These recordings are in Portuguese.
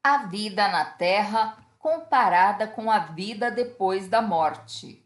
A vida na Terra comparada com a vida depois da morte.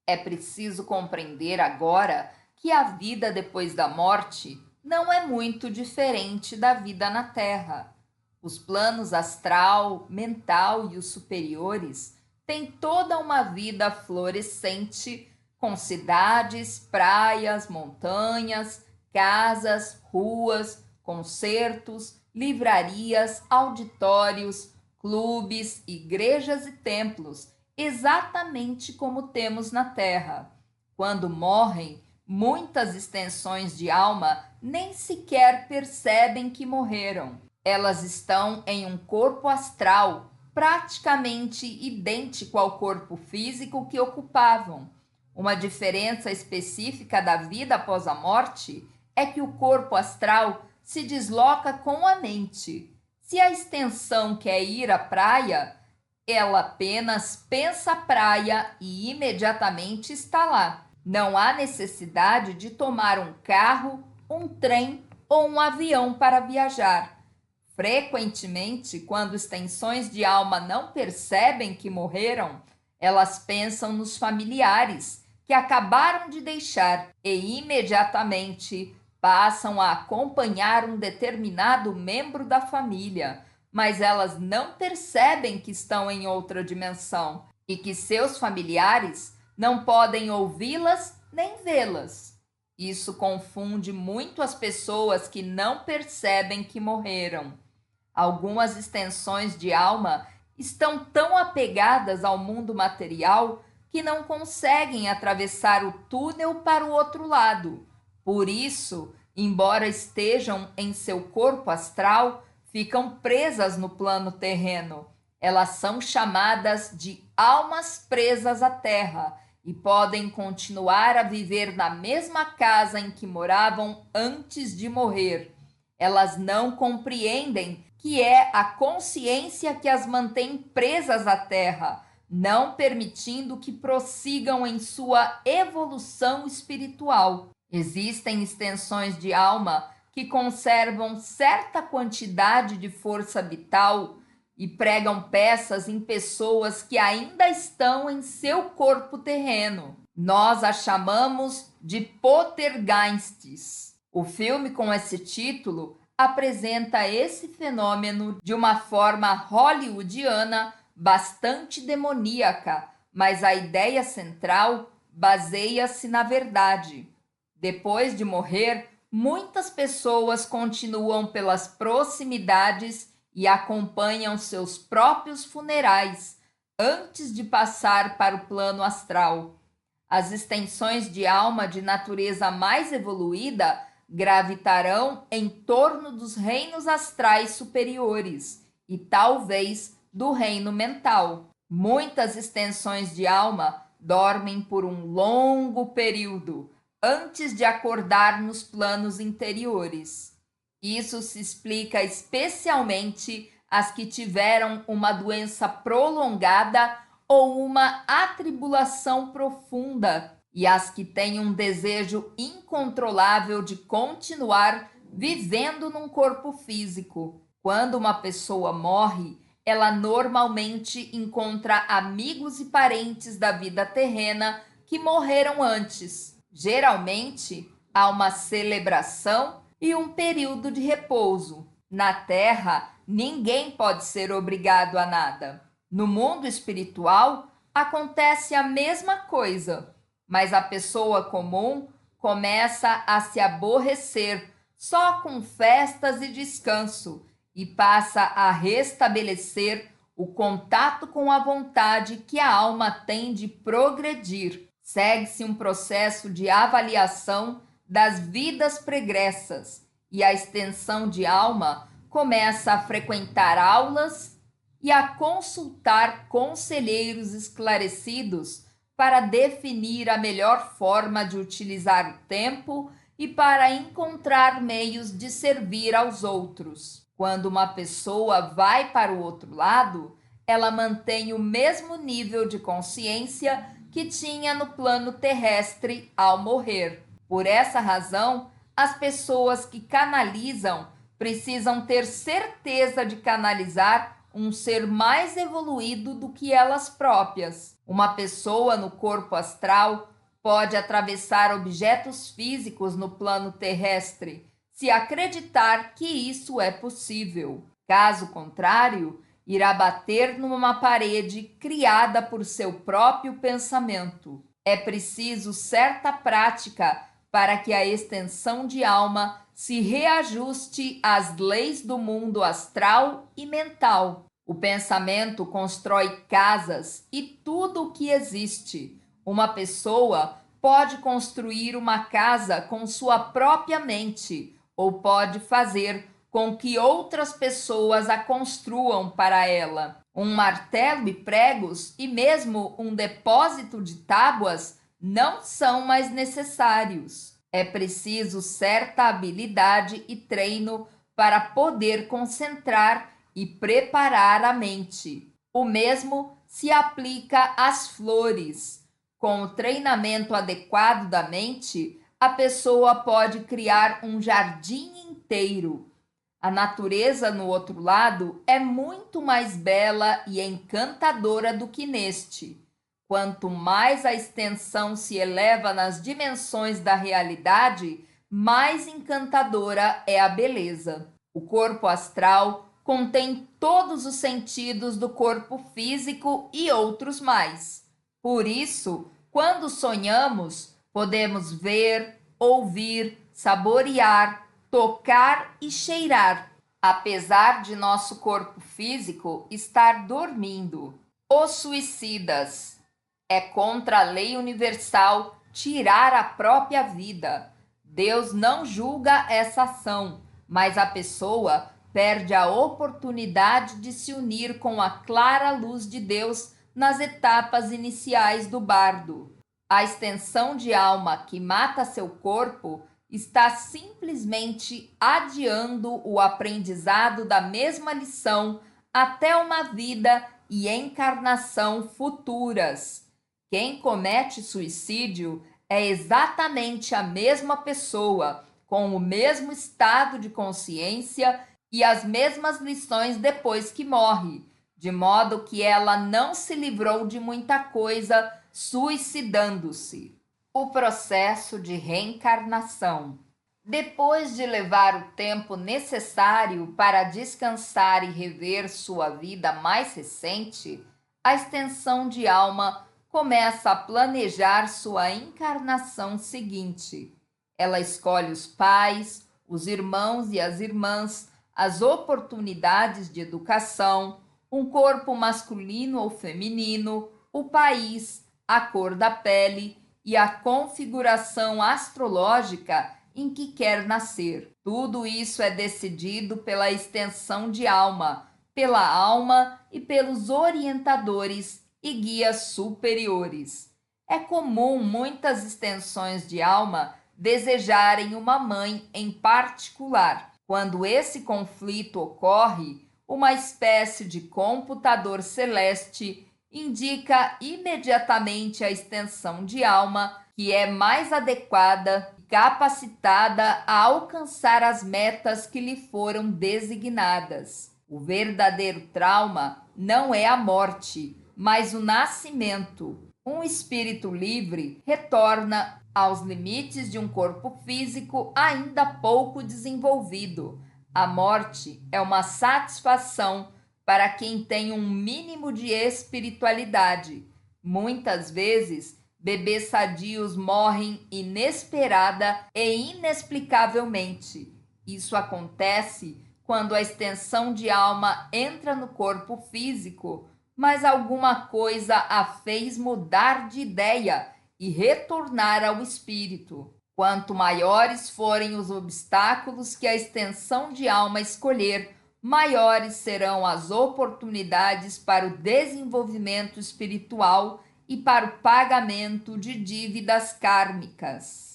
É preciso compreender agora que a vida depois da morte não é muito diferente da vida na Terra. Os planos astral, mental e os superiores têm toda uma vida florescente, com cidades, praias, montanhas, casas, ruas, concertos, livrarias, auditórios, clubes, igrejas e templos, exatamente como temos na Terra. Quando morrem, muitas extensões de alma nem sequer percebem que morreram. Elas estão em um corpo astral praticamente idêntico ao corpo físico que ocupavam. Uma diferença específica da vida após a morte é que o corpo astral se desloca com a mente. Se a extensão quer ir à praia, ela apenas pensa a praia e imediatamente está lá. Não há necessidade de tomar um carro, um trem ou um avião para viajar. Frequentemente, quando extensões de alma não percebem que morreram, elas pensam nos familiares que acabaram de deixar e imediatamente passam a acompanhar um determinado membro da família, mas elas não percebem que estão em outra dimensão e que seus familiares não podem ouvi-las nem vê-las. Isso confunde muito as pessoas que não percebem que morreram. Algumas extensões de alma estão tão apegadas ao mundo material que não conseguem atravessar o túnel para o outro lado. Por isso, embora estejam em seu corpo astral, ficam presas no plano terreno. Elas são chamadas de almas presas à terra e podem continuar a viver na mesma casa em que moravam antes de morrer. Elas não compreendem que é a consciência que as mantém presas à terra, não permitindo que prossigam em sua evolução espiritual. Existem extensões de alma que conservam certa quantidade de força vital e pregam peças em pessoas que ainda estão em seu corpo terreno. Nós a chamamos de poltergeists. O filme com esse título apresenta esse fenômeno de uma forma hollywoodiana bastante demoníaca, mas a ideia central baseia-se na verdade. Depois de morrer, muitas pessoas continuam pelas proximidades e acompanham seus próprios funerais antes de passar para o plano astral. As extensões de alma de natureza mais evoluída gravitarão em torno dos reinos astrais superiores e talvez do reino mental. Muitas extensões de alma dormem por um longo período antes de acordar nos planos interiores. Isso se explica especialmente as que tiveram uma doença prolongada ou uma atribulação profunda e as que têm um desejo incontrolável de continuar vivendo num corpo físico. Quando uma pessoa morre, ela normalmente encontra amigos e parentes da vida terrena que morreram antes. Geralmente, há uma celebração e um período de repouso. Na Terra, ninguém pode ser obrigado a nada. No mundo espiritual, acontece a mesma coisa, mas a pessoa comum começa a se aborrecer só com festas e descanso e passa a restabelecer o contato com a vontade que a alma tem de progredir. Segue-se um processo de avaliação das vidas pregressas e a extensão de alma começa a frequentar aulas e a consultar conselheiros esclarecidos para definir a melhor forma de utilizar o tempo e para encontrar meios de servir aos outros. Quando uma pessoa vai para o outro lado, ela mantém o mesmo nível de consciência que tinha no plano terrestre ao morrer. Por essa razão, as pessoas que canalizam precisam ter certeza de canalizar um ser mais evoluído do que elas próprias. Uma pessoa no corpo astral pode atravessar objetos físicos no plano terrestre, se acreditar que isso é possível. Caso contrário, irá bater numa parede criada por seu próprio pensamento. É preciso certa prática para que a extensão de alma se reajuste às leis do mundo astral e mental. O pensamento constrói casas e tudo o que existe. Uma pessoa pode construir uma casa com sua própria mente, ou pode fazer com que outras pessoas a construam para ela. Um martelo e pregos e mesmo um depósito de tábuas não são mais necessários. É preciso certa habilidade e treino para poder concentrar e preparar a mente. O mesmo se aplica às flores. Com o treinamento adequado da mente, a pessoa pode criar um jardim inteiro. A natureza, no outro lado, é muito mais bela e encantadora do que neste. Quanto mais a extensão se eleva nas dimensões da realidade, mais encantadora é a beleza. O corpo astral contém todos os sentidos do corpo físico e outros mais. Por isso, quando sonhamos, podemos ver, ouvir, saborear, tocar e cheirar, apesar de nosso corpo físico estar dormindo. Os suicidas. É contra a lei universal tirar a própria vida. Deus não julga essa ação, mas a pessoa perde a oportunidade de se unir com a clara luz de Deus nas etapas iniciais do bardo. A extensão de alma que mata seu corpo está simplesmente adiando o aprendizado da mesma lição até uma vida e encarnação futuras. Quem comete suicídio é exatamente a mesma pessoa, com o mesmo estado de consciência e as mesmas lições depois que morre, de modo que ela não se livrou de muita coisa suicidando-se. O processo de reencarnação. Depois de levar o tempo necessário para descansar e rever sua vida mais recente, a extensão de alma começa a planejar sua encarnação seguinte. Ela escolhe os pais, os irmãos e as irmãs, as oportunidades de educação, um corpo masculino ou feminino, o país, a cor da pele e a configuração astrológica em que quer nascer. Tudo isso é decidido pela extensão de alma, pela alma e pelos orientadores e guias superiores. É comum muitas extensões de alma desejarem uma mãe em particular. Quando esse conflito ocorre, uma espécie de computador celeste indica imediatamente a extensão de alma que é mais adequada e capacitada a alcançar as metas que lhe foram designadas. O verdadeiro trauma não é a morte, mas o nascimento. Um espírito livre retorna aos limites de um corpo físico ainda pouco desenvolvido. A morte é uma satisfação para quem tem um mínimo de espiritualidade. Muitas vezes, bebês sadios morrem inesperada e inexplicavelmente. Isso acontece quando a extensão de alma entra no corpo físico, mas alguma coisa a fez mudar de ideia e retornar ao espírito. Quanto maiores forem os obstáculos que a extensão de alma escolher, maiores serão as oportunidades para o desenvolvimento espiritual e para o pagamento de dívidas kármicas.